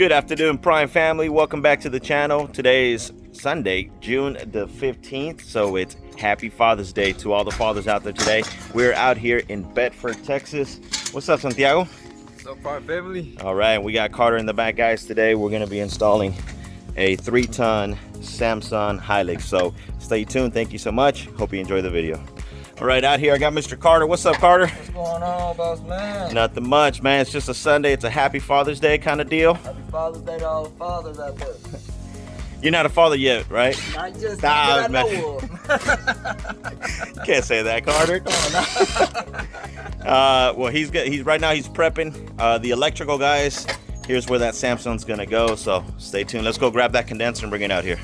Good afternoon, Prime family. Welcome back to the channel. Today is Sunday, June the 15th, so it's happy Father's Day to all the fathers out there today. We're out here in Bedford, Texas. What's up, Santiago? What's up, Prime family? All right, we got Carter in the back, guys. Today we're going to be installing a 3-ton Samsung Hylex, so stay tuned. Thank you so much. Hope you enjoy the video. All right, out here I got Mr. Carter. What's up, Carter? What's going on, boss man? Nothing much, man. It's just a Sunday. It's a happy Father's Day kind of deal. Happy Father's Day to all the fathers out there. You're not a father yet, right? Not just Nah, I man. know of. You can't say that, Carter. Well, he's right now he's prepping the electrical, guys. Here's where that Samsung's gonna go, so stay tuned. Let's go grab that condenser and bring it out here.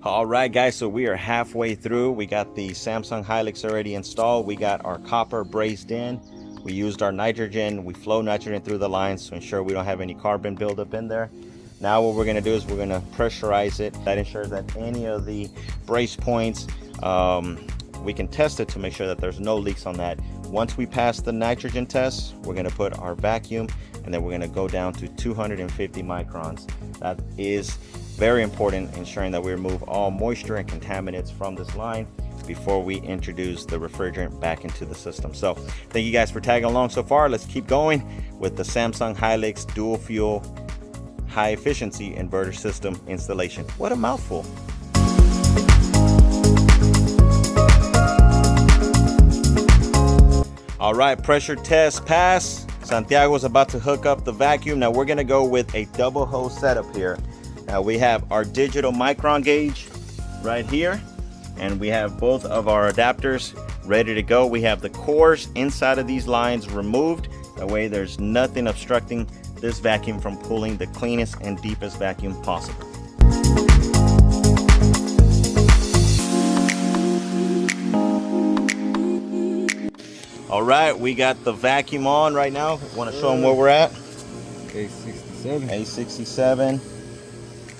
All right, guys, so we are halfway through. We got the Samsung Hylex already installed. We got our copper brazed in. We used our nitrogen. We flow nitrogen through the lines to ensure we don't have any carbon buildup in there. Now what we're going to do is we're going to pressurize it. That ensures that any of the brace points, we can test it to make sure that there's no leaks on that. Once we pass the nitrogen test, we're going to put our vacuum, and then we're going to go down to 250 microns. That is very important, ensuring that we remove all moisture and contaminants from this line before we introduce the refrigerant back into the system. So thank you guys for tagging along so far. Let's keep going with the Samsung Hylex dual fuel high efficiency inverter system installation. What a mouthful. All right, pressure test pass. Santiago's about to hook up the vacuum. Now we're gonna go with a double hose setup here. Now we have our digital micron gauge right here, and we have both of our adapters ready to go. We have the cores inside of these lines removed. That way there's nothing obstructing this vacuum from pulling the cleanest and deepest vacuum possible. All right, we got the vacuum on right now. Want to show them where we're at? A67. A67.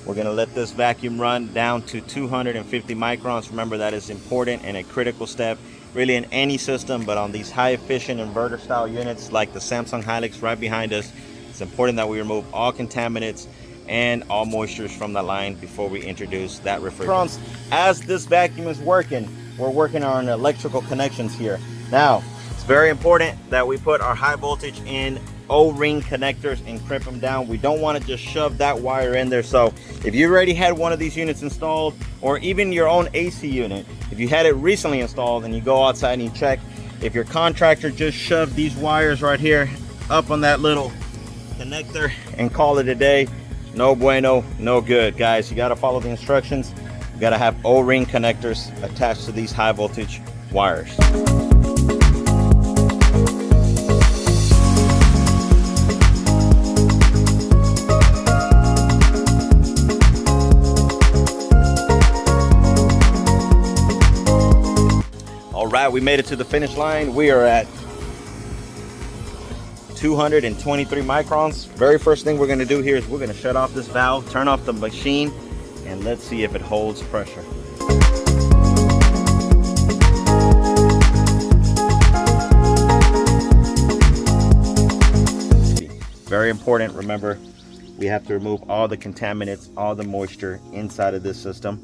We're gonna let this vacuum run down to 250 microns. Remember, that is important and a critical step really in any system, but on these high efficient inverter style units like the Samsung Hylex right behind us, it's important that we remove all contaminants and all moistures from the line before we introduce that refrigerant. As this vacuum is working, we're working on electrical connections here. Now, it's very important that we put our high voltage in O-ring connectors and crimp them down. We don't want to just shove that wire in there. So if you already had one of these units installed, or even your own AC unit, if you had it recently installed and you go outside and you check, if your contractor just shoved these wires right here up on that little connector and call it a day, no bueno, no good. Guys, you got to follow the instructions. You got to have O-ring connectors attached to these high voltage wires. All right, we made it to the finish line. We are at 223 microns. Very first thing we're gonna do here is we're gonna shut off this valve, turn off the machine, and let's see if it holds pressure. Very important, remember, we have to remove all the contaminants, all the moisture inside of this system.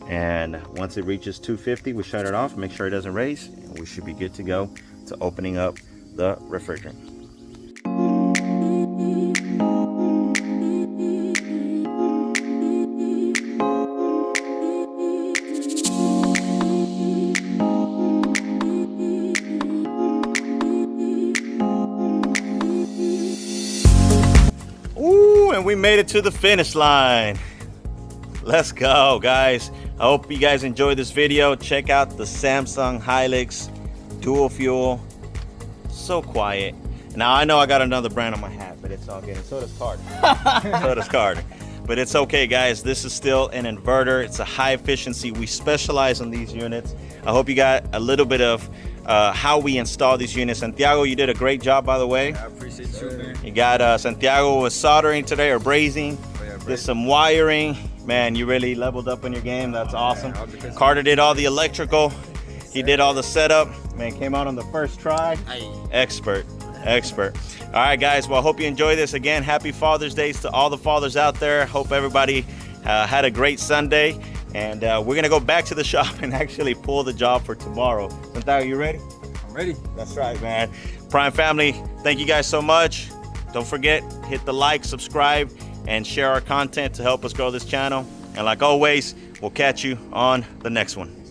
And once it reaches 250, we shut it off, make sure it doesn't raise, and we should be good to go to opening up the refrigerant. we made it to the finish line. Let's go, guys. I hope you guys enjoyed this video. Check out the Samsung Hylex dual fuel. So quiet. Now I know I got another brand on my hat, but it's all good. And so does Carter. So does Carter. But it's okay, guys. This is still an inverter. It's a high efficiency. We specialize on these units. I hope you got a little bit of how we install these units. Santiago, you did a great job, by the way. I appreciate you, man. You got Santiago was soldering today, or brazing. Did some wiring. Man, you really leveled up in your game. That's awesome. Carter did all the electrical. He did all the setup. Man, came out on the first try. Expert. All right, guys. Well, I hope you enjoy this. Again, happy Father's Day to all the fathers out there. Hope everybody had a great Sunday. And we're going to go back to the shop and actually pull the job for tomorrow. Santiago, you ready? I'm ready. That's right, man. Prime family, thank you guys so much. Don't forget, hit the like, subscribe, and share our content to help us grow this channel. And like always, we'll catch you on the next one.